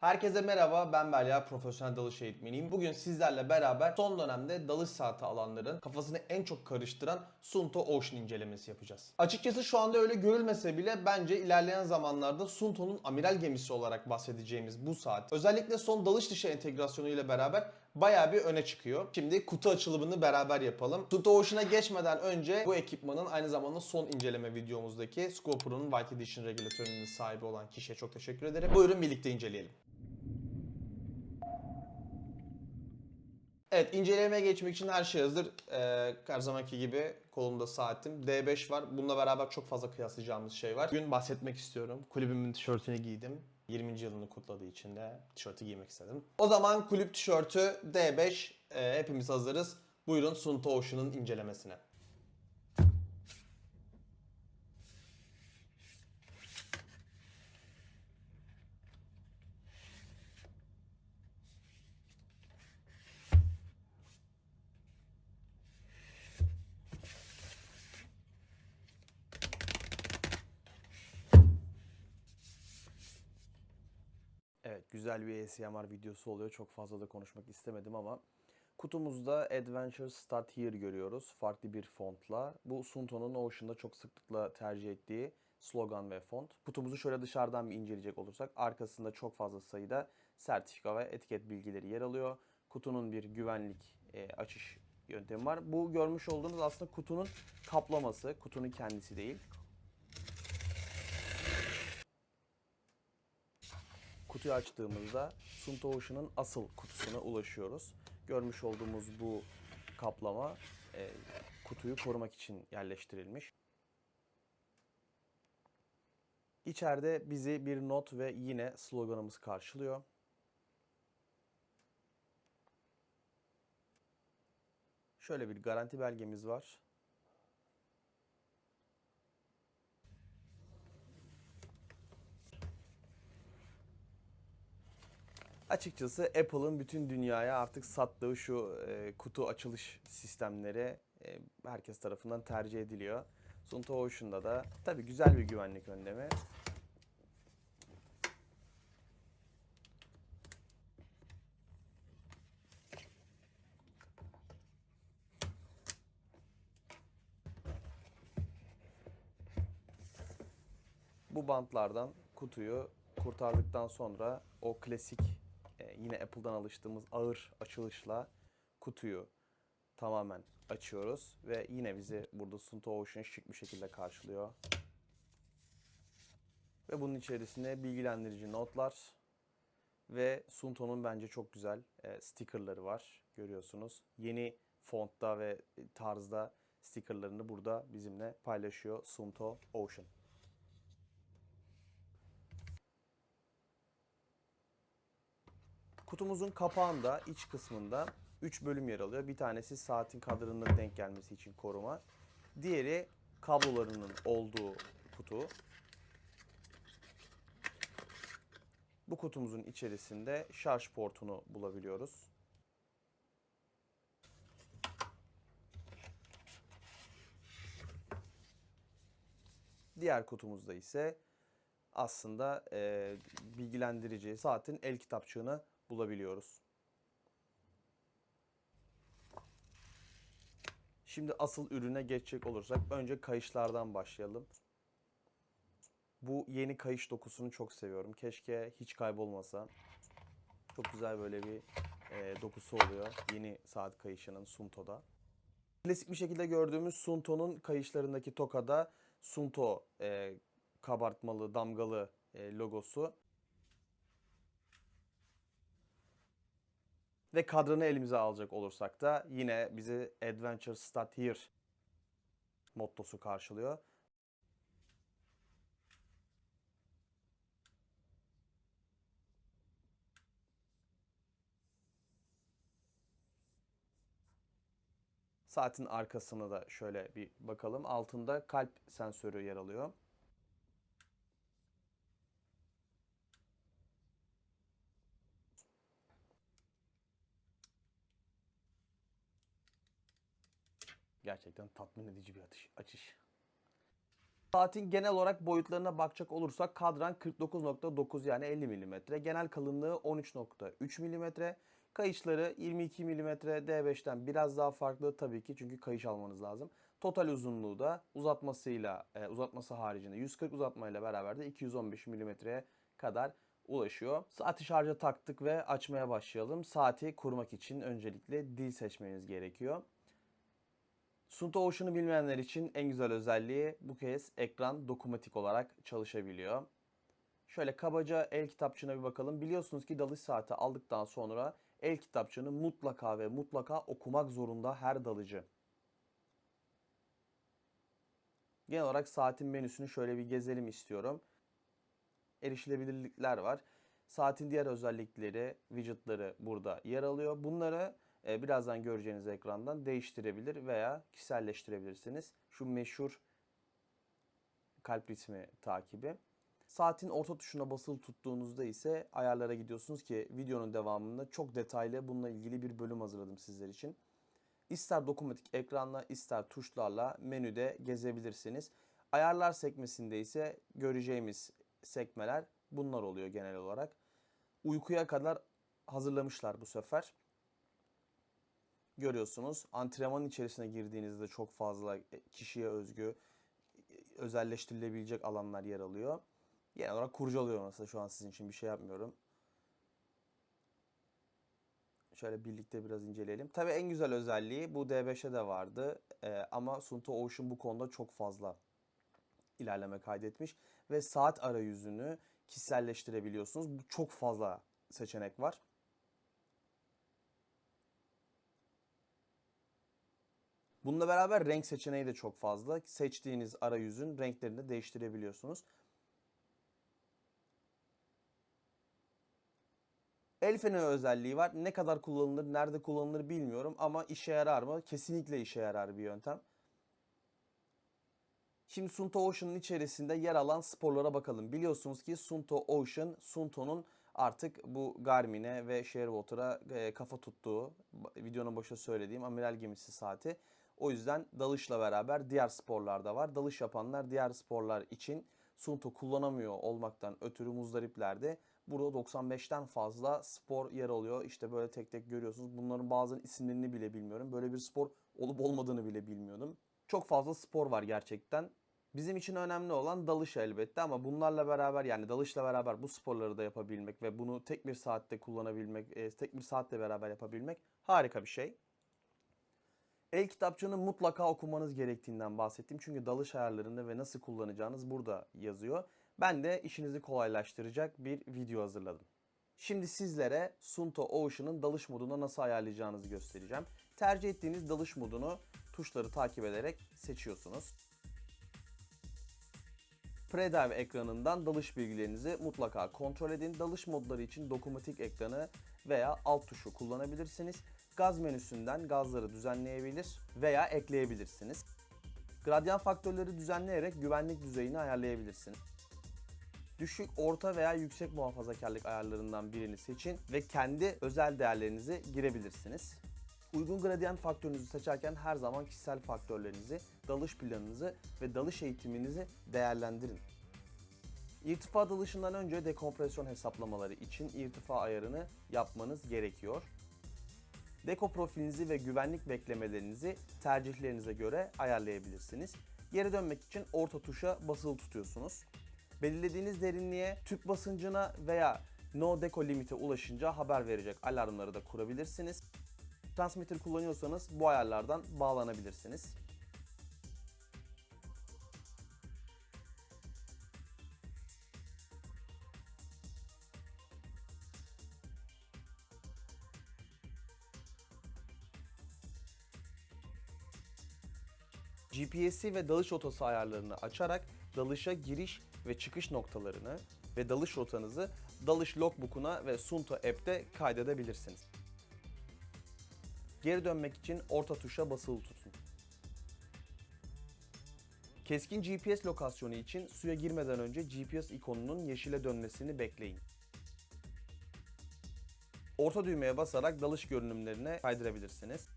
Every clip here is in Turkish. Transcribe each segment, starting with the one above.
Herkese merhaba, ben Belya, profesyonel dalış eğitmeniyim. Bugün sizlerle beraber son dönemde dalış saati alanların kafasını en çok karıştıran Suunto Ocean incelemesi yapacağız. Açıkçası şu anda öyle görülmese bile bence ilerleyen zamanlarda Suunto'nun amiral gemisi olarak bahsedeceğimiz bu saat özellikle son dalış dışı entegrasyonu ile beraber bayağı bir öne çıkıyor. Şimdi kutu açılımını beraber yapalım. Suunto Ocean'a geçmeden önce bu ekipmanın aynı zamanda son inceleme videomuzdaki Scuba Pro'nun White Edition regülatörünün sahibi olan kişiye çok teşekkür ederim. Buyurun birlikte inceleyelim. Evet, incelemeye geçmek için her şey hazır. Her zamanki gibi kolumda saatim. D5 var. Bununla beraber çok fazla kıyaslayacağımız şey var. Bugün bahsetmek istiyorum. Kulübümün tişörtünü giydim. 20. yılını kutladığı için de tişörtü giymek istedim. O zaman kulüp tişörtü D5. Hepimiz hazırız. Buyurun Suunto Ocean'ın incelemesine. Evet, güzel bir ASMR videosu oluyor. Çok fazla da konuşmak istemedim ama kutumuzda Adventure Start Here görüyoruz. Farklı bir fontla. Bu Suunto'nun Ocean'da çok sıklıkla tercih ettiği slogan ve font. Kutumuzu şöyle dışarıdan bir inceleyecek olursak arkasında çok fazla sayıda sertifika ve etiket bilgileri yer alıyor. Kutunun bir güvenlik açış yöntemi var. Bu görmüş olduğunuz aslında kutunun kaplaması. Kutunun kendisi değil. Kutuyu açtığımızda Suunto Ocean'ın asıl kutusuna ulaşıyoruz. Görmüş olduğumuz bu kaplama kutuyu korumak için yerleştirilmiş. İçeride bizi bir not ve yine sloganımız karşılıyor. Şöyle bir garanti belgemiz var. Açıkçası Apple'ın bütün dünyaya artık sattığı şu kutu açılış sistemleri herkes tarafından tercih ediliyor. Suunto Ocean'da da tabii güzel bir güvenlik önlemi. Bu bantlardan kutuyu kurtardıktan sonra o klasik yine Apple'dan alıştığımız ağır açılışla kutuyu tamamen açıyoruz ve yine bizi burada Suunto Ocean şık bir şekilde karşılıyor. Ve bunun içerisinde bilgilendirici notlar ve Suunto'nun bence çok güzel stickerları var. Görüyorsunuz. Yeni fontta ve tarzda stickerlarını burada bizimle paylaşıyor Suunto Ocean. Kutumuzun kapağında, iç kısmında 3 bölüm yer alıyor. Bir tanesi saatin kadranına denk gelmesi için koruma. Diğeri kablolarının olduğu kutu. Bu kutumuzun içerisinde şarj portunu bulabiliyoruz. Diğer kutumuzda ise aslında bilgilendirici saatin el kitapçığını bulabiliyoruz. Şimdi asıl ürüne geçecek olursak önce kayışlardan başlayalım. Bu yeni kayış dokusunu çok seviyorum. Keşke hiç kaybolmasa. Çok güzel böyle bir dokusu oluyor yeni saat kayışının Suunto'da. Klasik bir şekilde gördüğümüz Suunto'nun kayışlarındaki tokada Suunto kabartmalı, damgalı logosu. Ve kadranı elimize alacak olursak da yine bizi Adventure Start Here mottosu karşılıyor. Saatin arkasına da şöyle bir bakalım. Altında kalp sensörü yer alıyor. Gerçekten tatmin edici bir açış. Saatin genel olarak boyutlarına bakacak olursak kadran 49.9 yani 50 mm. Genel kalınlığı 13.3 mm. Kayışları 22 mm D5'ten biraz daha farklı tabii ki çünkü kayış almanız lazım. Total uzunluğu da uzatması haricinde 140 uzatmayla beraber de 215 mm'ye kadar ulaşıyor. Saati şarja taktık ve açmaya başlayalım. Saati kurmak için öncelikle dil seçmeniz gerekiyor. Suunto Ocean'ı bilmeyenler için en güzel özelliği bu kez ekran dokunmatik olarak çalışabiliyor. Şöyle kabaca el kitapçığına bir bakalım. Biliyorsunuz ki dalış saati aldıktan sonra el kitapçığını mutlaka ve mutlaka okumak zorunda her dalıcı. Genel olarak saatin menüsünü şöyle bir gezelim istiyorum. Erişilebilirlikler var. Saatin diğer özellikleri, widgetları burada yer alıyor. Bunları birazdan göreceğiniz ekrandan değiştirebilir veya kişiselleştirebilirsiniz. Şu meşhur kalp ritmi takibi. Saatin orta tuşuna basılı tuttuğunuzda ise ayarlara gidiyorsunuz ki videonun devamında çok detaylı bununla ilgili bir bölüm hazırladım sizler için. İster dokunmatik ekranla ister tuşlarla menüde gezebilirsiniz. Ayarlar sekmesinde ise göreceğimiz sekmeler bunlar oluyor genel olarak. Uykuya kadar hazırlamışlar bu sefer. Görüyorsunuz antrenmanın içerisine girdiğinizde çok fazla kişiye özgü özelleştirilebilecek alanlar yer alıyor. Genel olarak kurcalıyorum aslında şu an sizin için bir şey yapmıyorum. Şöyle birlikte biraz inceleyelim. Tabii en güzel özelliği bu D5'e de vardı ama Suunto Ocean bu konuda çok fazla ilerleme kaydetmiş ve saat arayüzünü kişiselleştirebiliyorsunuz. Bu çok fazla seçenek var. Bununla beraber renk seçeneği de çok fazla. Seçtiğiniz arayüzün renklerini de değiştirebiliyorsunuz. El feneri özelliği var. Ne kadar kullanılır, nerede kullanılır bilmiyorum ama işe yarar mı? Kesinlikle işe yarar bir yöntem. Şimdi Suunto Ocean'ın içerisinde yer alan sporlara bakalım. Biliyorsunuz ki Suunto Ocean, Suunto'nun artık bu Garmin'e ve Shearwater'a kafa tuttuğu, videonun başında söylediğim amiral gemisi saati. O yüzden dalışla beraber diğer sporlar da var. Dalış yapanlar diğer sporlar için Suunto kullanamıyor olmaktan ötürü muzdariplerde. Burada 95'ten fazla spor yer alıyor. İşte böyle tek tek görüyorsunuz. Bunların bazı isimlerini bile bilmiyorum. Böyle bir spor olup olmadığını bile bilmiyordum. Çok fazla spor var gerçekten. Bizim için önemli olan dalış elbette ama bunlarla beraber yani dalışla beraber bu sporları da yapabilmek ve bunu tek bir saatte kullanabilmek, tek bir saatle beraber yapabilmek harika bir şey. El kitapçığını mutlaka okumanız gerektiğinden bahsettim. Çünkü dalış ayarlarını ve nasıl kullanacağınız burada yazıyor. Ben de işinizi kolaylaştıracak bir video hazırladım. Şimdi sizlere Suunto Ocean'ın dalış moduna nasıl ayarlayacağınızı göstereceğim. Tercih ettiğiniz dalış modunu tuşları takip ederek seçiyorsunuz. Predive ekranından dalış bilgilerinizi mutlaka kontrol edin. Dalış modları için dokunmatik ekranı veya alt tuşu kullanabilirsiniz. Gaz menüsünden gazları düzenleyebilir veya ekleyebilirsiniz. Gradyan faktörleri düzenleyerek güvenlik düzeyini ayarlayabilirsiniz. Düşük, orta veya yüksek muhafazakarlık ayarlarından birini seçin ve kendi özel değerlerinizi girebilirsiniz. Uygun gradyan faktörünüzü seçerken her zaman kişisel faktörlerinizi, dalış planınızı ve dalış eğitiminizi değerlendirin. İrtifa dalışından önce dekompresyon hesaplamaları için irtifa ayarını yapmanız gerekiyor. Deko profilinizi ve güvenlik beklemelerinizi tercihlerinize göre ayarlayabilirsiniz. Geri dönmek için orta tuşa basılı tutuyorsunuz. Belirlediğiniz derinliğe, tüp basıncına veya no deko limite ulaşınca haber verecek alarmları da kurabilirsiniz. Transmitter kullanıyorsanız bu ayarlardan bağlanabilirsiniz. GPS'i ve dalış rotası ayarlarını açarak dalışa giriş ve çıkış noktalarını ve dalış rotanızı dalış logbook'una ve Suunto app'te kaydedebilirsiniz. Geri dönmek için orta tuşa basılı tutun. Keskin GPS lokasyonu için suya girmeden önce GPS ikonunun yeşile dönmesini bekleyin. Orta düğmeye basarak dalış görünümlerine kaydırabilirsiniz.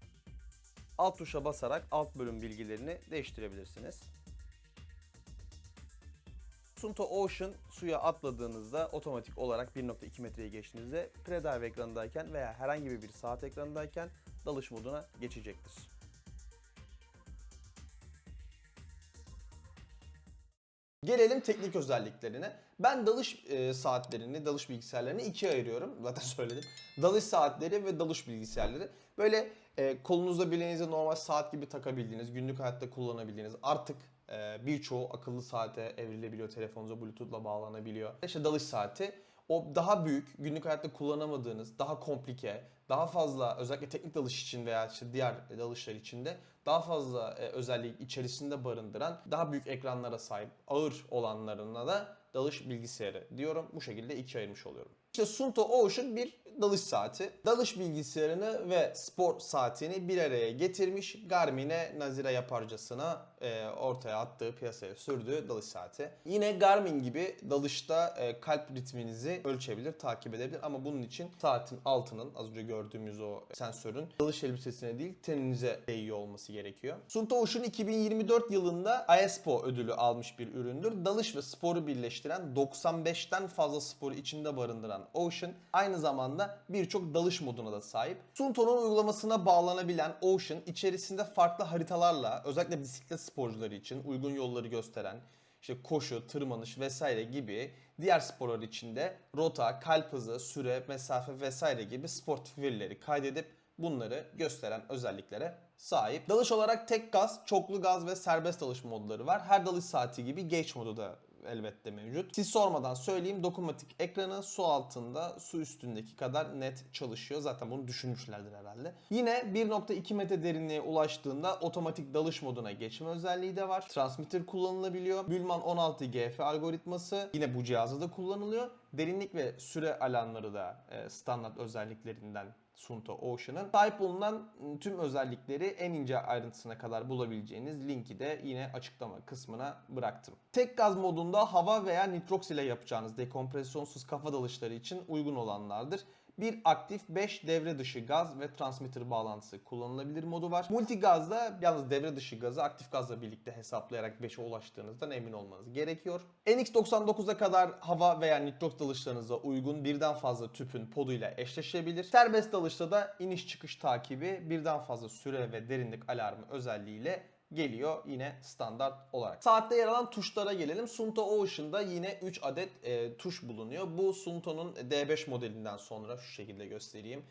Alt tuşa basarak alt bölüm bilgilerini değiştirebilirsiniz. Suunto Ocean suya atladığınızda otomatik olarak 1.2 metreyi geçtiğinizde pre-dive ekranındayken veya herhangi bir saat ekranındayken dalış moduna geçecektir. Gelelim teknik özelliklerine. Ben dalış saatlerini, dalış bilgisayarlarını ikiye ayırıyorum. Zaten söyledim. Dalış saatleri ve dalış bilgisayarları. Böyle kolunuzda bileğinize normal saat gibi takabildiğiniz, günlük hayatta kullanabildiğiniz, artık birçoğu akıllı saate evrilebiliyor, telefonunuza Bluetooth'la bağlanabiliyor. İşte dalış saati. O daha büyük, günlük hayatta kullanamadığınız, daha komplike, daha fazla özellikle teknik dalış için veya işte diğer dalışlar için de daha fazla özelliği içerisinde barındıran, daha büyük ekranlara sahip, ağır olanlarına da dalış bilgisayarı diyorum. Bu şekilde ikiye ayırmış oluyorum. İşte Suunto Ocean bir dalış saati. Dalış bilgisayarını ve spor saatini bir araya getirmiş, Garmin'e nazire yaparcasına ortaya attığı, piyasaya sürdüğü dalış saati. Yine Garmin gibi dalışta kalp ritminizi ölçebilir, takip edebilir ama bunun için saatin altının, az önce gördüğümüz o sensörün dalış elbisesine değil teninize değiyor olması gerekiyor. Suunto Ocean 2024 yılında ISPO ödülü almış bir üründür. Dalış ve sporu birleştiren 95'ten fazla sporu içinde barındıran Ocean aynı zamanda birçok dalış moduna da sahip. Suunto'nun uygulamasına bağlanabilen Ocean içerisinde farklı haritalarla özellikle bisiklet sporcuları için uygun yolları gösteren işte koşu, tırmanış vesaire gibi diğer sporlar içinde rota, kalp hızı, süre, mesafe vesaire gibi sportif verileri kaydedip bunları gösteren özelliklere sahip. Dalış olarak tek gaz, çoklu gaz ve serbest dalış modları var. Her dalış saati gibi Gauge modu da elbette mevcut. Siz sormadan söyleyeyim, dokunmatik ekranı su altında su üstündeki kadar net çalışıyor. Zaten bunu düşünmüşlerdir herhalde. Yine 1.2 metre derinliğe ulaştığında otomatik dalış moduna geçme özelliği de var. Transmitter kullanılabiliyor. Bülman 16GF algoritması yine bu cihazda da kullanılıyor. Derinlik ve süre alanları da standart özelliklerinden Suunto Ocean'ın. Sahip olunan tüm özellikleri en ince ayrıntısına kadar bulabileceğiniz linki de yine açıklama kısmına bıraktım. Tek gaz modunda hava veya nitroks ile yapacağınız dekompresyonsuz kafa dalışları için uygun olanlardır. Bir aktif 5 devre dışı gaz ve transmitter bağlantısı kullanılabilir modu var. Multi gazda yalnız devre dışı gazı aktif gazla birlikte hesaplayarak 5'e ulaştığınızdan emin olmanız gerekiyor. NX99'a kadar hava veya nitroks dalışlarınıza uygun birden fazla tüpün poduyla eşleşebilir. Serbest dalışta da iniş çıkış takibi birden fazla süre ve derinlik alarmı özelliğiyle geliyor yine standart olarak. Saatte yer alan tuşlara gelelim. Suunto Ocean'da yine 3 adet tuş bulunuyor. Bu Suunto'nun D5 modelinden sonra şu şekilde göstereyim.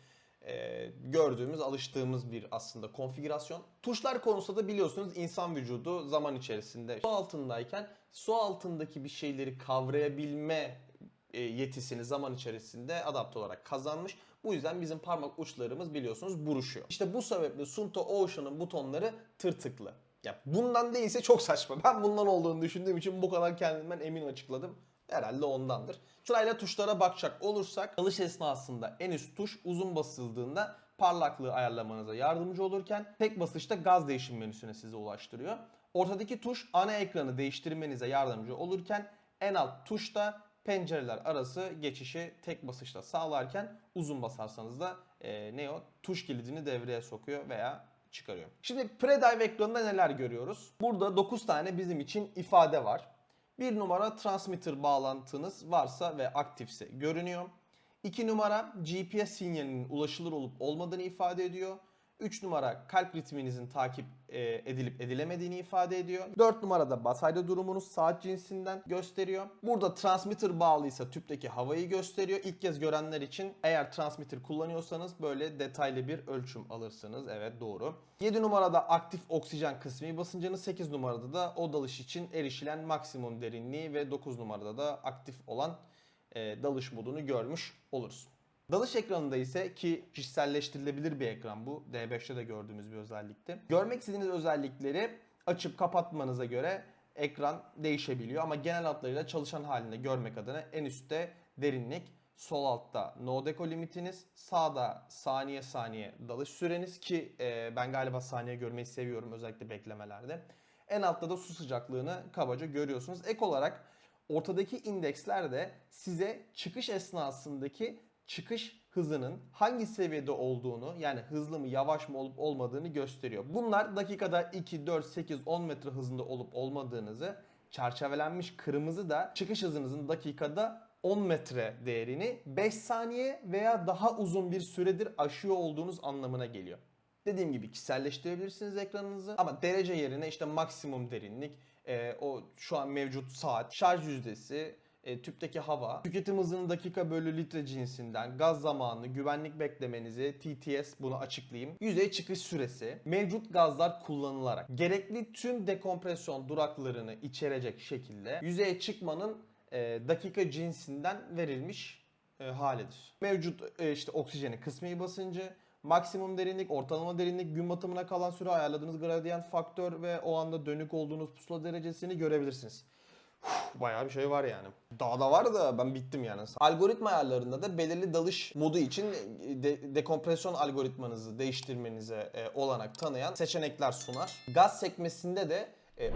Gördüğümüz, alıştığımız bir aslında konfigürasyon. Tuşlar konusunda da biliyorsunuz insan vücudu zaman içerisinde su altındayken su altındaki bir şeyleri kavrayabilme yetisini zaman içerisinde adapte olarak kazanmış. Bu yüzden bizim parmak uçlarımız biliyorsunuz buruşuyor. İşte bu sebeple Suunto Ocean'ın butonları tırtıklı. Ya bundan değilse çok saçma. Ben bundan olduğunu düşündüğüm için bu kadar kendimden emin açıkladım. Herhalde ondandır. Sırayla tuşlara bakacak olursak dalış esnasında en üst tuş uzun basıldığında parlaklığı ayarlamanıza yardımcı olurken tek basışta gaz değişim menüsüne sizi ulaştırıyor. Ortadaki tuş ana ekranı değiştirmenize yardımcı olurken en alt tuş da pencereler arası geçişi tek basışla sağlarken uzun basarsanız da tuş kilidini devreye sokuyor veya çıkarıyor. Şimdi pre-dive ekranında neler görüyoruz? Burada 9 tane bizim için ifade var. Bir numara transmitter bağlantınız varsa ve aktifse görünüyor. 2 numara GPS sinyalinin ulaşılır olup olmadığını ifade ediyor. 3 numara kalp ritminizin takip edilip edilemediğini ifade ediyor. 4 numarada batarya durumunuz saat cinsinden gösteriyor. Burada transmitter bağlıysa tüpteki havayı gösteriyor. İlk kez görenler için eğer transmitter kullanıyorsanız böyle detaylı bir ölçüm alırsınız. Evet, doğru. 7 numarada aktif oksijen kısmi basıncını, 8 numarada da o dalış için erişilen maksimum derinliği ve 9 numarada da aktif olan dalış modunu görmüş oluruz. Dalış ekranında ise, ki kişiselleştirilebilir bir ekran bu, D5'te de gördüğümüz bir özellikti. Görmek istediğiniz özellikleri açıp kapatmanıza göre ekran değişebiliyor ama genel hatlarıyla çalışan halinde görmek adına en üstte derinlik, sol altta no deco limitiniz, sağda saniye saniye dalış süreniz ki ben galiba saniye görmeyi seviyorum özellikle beklemelerde. En altta da su sıcaklığını kabaca görüyorsunuz. Ek olarak ortadaki indeksler de size çıkış esnasındaki çıkış hızının hangi seviyede olduğunu, yani hızlı mı yavaş mı olup olmadığını gösteriyor. Bunlar dakikada 2, 4, 8, 10 metre hızında olup olmadığınızı, çerçevelenmiş kırmızı da çıkış hızınızın dakikada 10 metre değerini 5 saniye veya daha uzun bir süredir aşıyor olduğunuz anlamına geliyor. Dediğim gibi kişiselleştirebilirsiniz ekranınızı ama derece yerine işte maksimum derinlik, o şu an mevcut saat, şarj yüzdesi, tüpteki hava, tüketim hızının dakika bölü litre cinsinden, gaz zamanı, güvenlik beklemenizi, TTS bunu açıklayayım. Yüzey çıkış süresi, mevcut gazlar kullanılarak gerekli tüm dekompresyon duraklarını içerecek şekilde yüzeye çıkmanın dakika cinsinden verilmiş halidir. Mevcut işte oksijenin kısmi basıncı, maksimum derinlik, ortalama derinlik, gün batımına kalan süre, ayarladığınız gradient faktör ve o anda dönük olduğunuz pusula derecesini görebilirsiniz. Bayağı bir şey var yani. Daha da var da ben bittim yani. Algoritma ayarlarında da belirli dalış modu için dekompresyon algoritmanızı değiştirmenize olanak tanıyan seçenekler sunar. Gaz sekmesinde de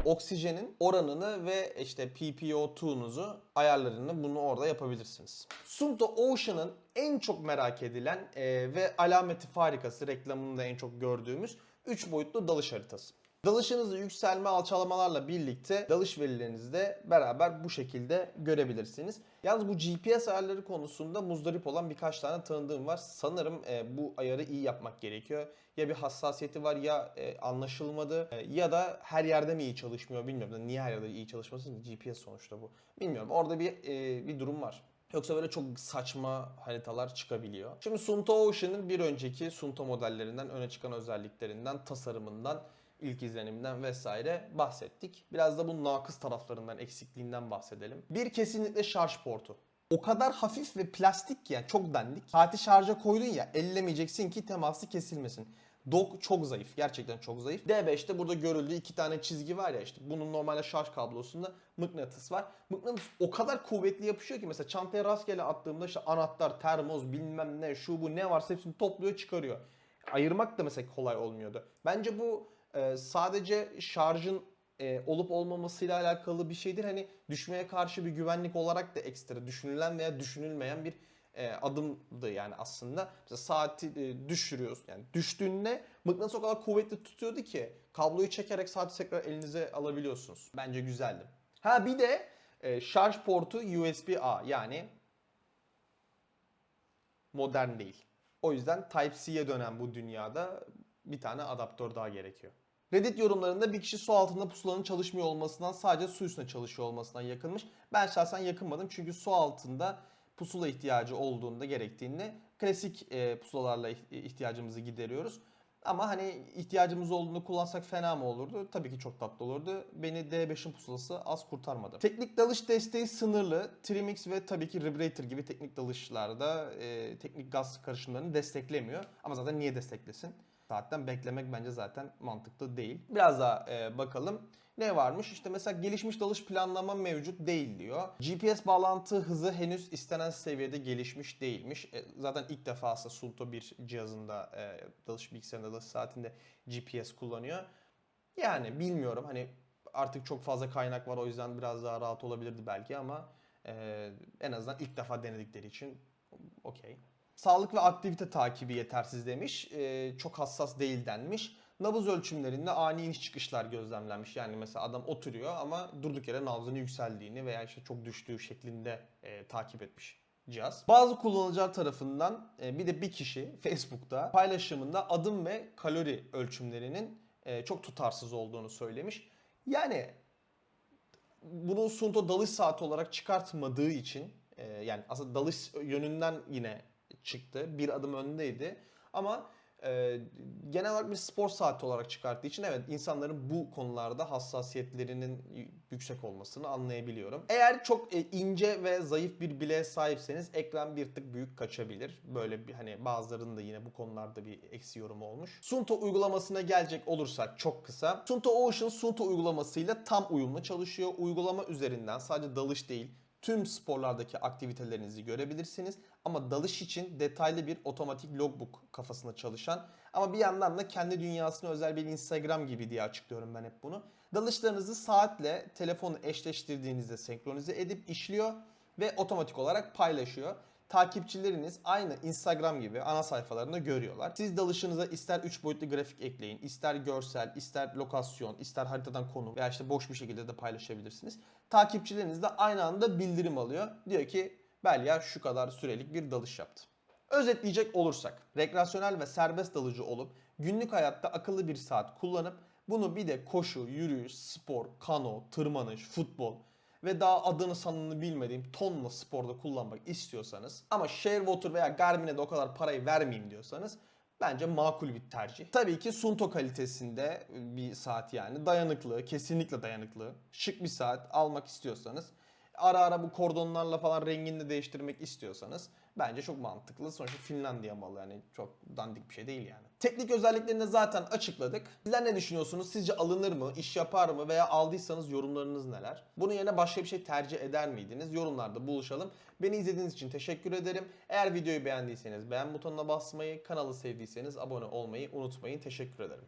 oksijenin oranını ve işte PPO2'nuzu ayarlarını bunu orada yapabilirsiniz. Suunto Ocean'ın en çok merak edilen ve alameti farikası, reklamını da en çok gördüğümüz 3 boyutlu dalış haritası. Dalışınızı yükselme alçalamalarla birlikte dalış verilerinizi de beraber bu şekilde görebilirsiniz. Yalnız bu GPS ayarları konusunda muzdarip olan birkaç tane tanıdığım var. Sanırım bu ayarı iyi yapmak gerekiyor. Ya bir hassasiyeti var ya anlaşılmadı ya da her yerde mi iyi çalışmıyor bilmiyorum. Niye her yerde iyi çalışmasın? GPS sonuçta bu. Bilmiyorum. Orada bir durum var. Yoksa böyle çok saçma haritalar çıkabiliyor. Şimdi Suunto Ocean'ın bir önceki Suunto modellerinden öne çıkan özelliklerinden, tasarımından, İlk izlenimden vesaire bahsettik. Biraz da bu nakıs taraflarından, eksikliğinden bahsedelim. Bir kesinlikle şarj portu. O kadar hafif ve plastik ki yani çok dandik. Saati şarja koydun ya ellemeyeceksin ki teması kesilmesin. Dock çok zayıf. Gerçekten çok zayıf. D5'te burada görüldüğü 2 tane çizgi var ya işte. Bunun normalde şarj kablosunda mıknatıs var. Mıknatıs o kadar kuvvetli yapışıyor ki mesela çantaya rastgele attığımda işte anahtar, termos, bilmem ne, şu bu ne varsa hepsini topluyor çıkarıyor. Ayırmak da mesela kolay olmuyordu. Bence bu sadece şarjın olup olmamasıyla alakalı bir şeydir. Hani düşmeye karşı bir güvenlik olarak da ekstra düşünülen veya düşünülmeyen bir adımdı yani aslında. Mesela saati düşürüyoruz. Yani düştüğünde mıknatıs o kadar kuvvetli tutuyordu ki kabloyu çekerek saati tekrar elinize alabiliyorsunuz. Bence güzeldi. Ha bir de şarj portu USB-A yani modern değil. O yüzden Type-C'ye dönen bu dünyada bir tane adaptör daha gerekiyor. Reddit yorumlarında bir kişi su altında pusulanın çalışmıyor olmasından sadece su üstünde çalışıyor olmasından yakınmış. Ben şahsen yakınmadım çünkü su altında pusula ihtiyacı olduğunda gerektiğinde klasik pusulalarla ihtiyacımızı gideriyoruz. Ama hani ihtiyacımız olduğunu kullansak fena mı olurdu? Tabii ki çok tatlı olurdu. Beni D5'in pusulası az kurtarmadı. Teknik dalış desteği sınırlı. Trimix ve tabii ki Rebreather gibi teknik dalışlarda teknik gaz karışımlarını desteklemiyor. Ama zaten niye desteklesin? Saatten beklemek bence zaten mantıklı değil. Biraz daha bakalım. Ne varmış? İşte mesela gelişmiş dalış planlama mevcut değil diyor. GPS bağlantı hızı henüz istenen seviyede gelişmiş değilmiş. Zaten ilk defa aslında Suunto bir cihazında dalış bilgisayarında dalış saatinde GPS kullanıyor. Yani bilmiyorum hani artık çok fazla kaynak var o yüzden biraz daha rahat olabilirdi belki ama en azından ilk defa denedikleri için okey. Sağlık ve aktivite takibi yetersiz demiş. Çok hassas değil denmiş. Nabız ölçümlerinde ani iniş çıkışlar gözlemlenmiş. Yani mesela adam oturuyor ama durduk yere nabzının yükseldiğini veya işte çok düştüğü şeklinde takip etmiş cihaz. Bazı kullanıcılar tarafından bir de bir kişi Facebook'ta paylaşımında adım ve kalori ölçümlerinin çok tutarsız olduğunu söylemiş. Yani bunu Suunto dalış saati olarak çıkartmadığı için yani aslında dalış yönünden yine çıktı. Bir adım öndeydi. Ama genel olarak bir spor saati olarak çıkarttığı için evet insanların bu konularda hassasiyetlerinin yüksek olmasını anlayabiliyorum. Eğer çok ince ve zayıf bir bileğe sahipseniz ekran bir tık büyük kaçabilir. Böyle bir hani bazılarının da yine bu konularda bir eksi yorumu olmuş. Suunto uygulamasına gelecek olursak çok kısa. Suunto Ocean Suunto uygulamasıyla tam uyumlu çalışıyor. Uygulama üzerinden sadece dalış değil tüm sporlardaki aktivitelerinizi görebilirsiniz. Ama dalış için detaylı bir otomatik logbook kafasında çalışan ama bir yandan da kendi dünyasına özel bir Instagram gibi diye açıklıyorum ben hep bunu. Dalışlarınızı saatle telefonu eşleştirdiğinizde senkronize edip işliyor ve otomatik olarak paylaşıyor. takipçileriniz aynı Instagram gibi ana sayfalarında görüyorlar. Siz dalışınıza ister 3 boyutlu grafik ekleyin, ister görsel, ister lokasyon, ister haritadan konum veya işte boş bir şekilde de paylaşabilirsiniz. Takipçileriniz de aynı anda bildirim alıyor. Diyor ki Belya şu kadar sürelik bir dalış yaptı. Özetleyecek olursak, rekreasyonel ve serbest dalıcı olup günlük hayatta akıllı bir saat kullanıp bunu bir de koşu, yürüyüş, spor, kano, tırmanış, futbol ve daha adını sanını bilmediğim tonla sporda kullanmak istiyorsanız ama Shearwater veya Garmin'e de o kadar parayı vermeyeyim diyorsanız bence makul bir tercih. Tabii ki Suunto kalitesinde bir saat yani. Dayanıklı, kesinlikle dayanıklı. Şık bir saat almak istiyorsanız, ara ara bu kordonlarla falan rengini de değiştirmek istiyorsanız bence çok mantıklı. Sonuçta Finlandiya malı, yani çok dandik bir şey değil yani. Teknik özelliklerini zaten açıkladık. Sizler ne düşünüyorsunuz? Sizce alınır mı? İş yapar mı? Veya aldıysanız yorumlarınız neler? Bunun yerine başka bir şey tercih eder miydiniz? Yorumlarda buluşalım. Beni izlediğiniz için teşekkür ederim. Eğer videoyu beğendiyseniz beğen butonuna basmayı, kanalı sevdiyseniz abone olmayı unutmayın. Teşekkür ederim.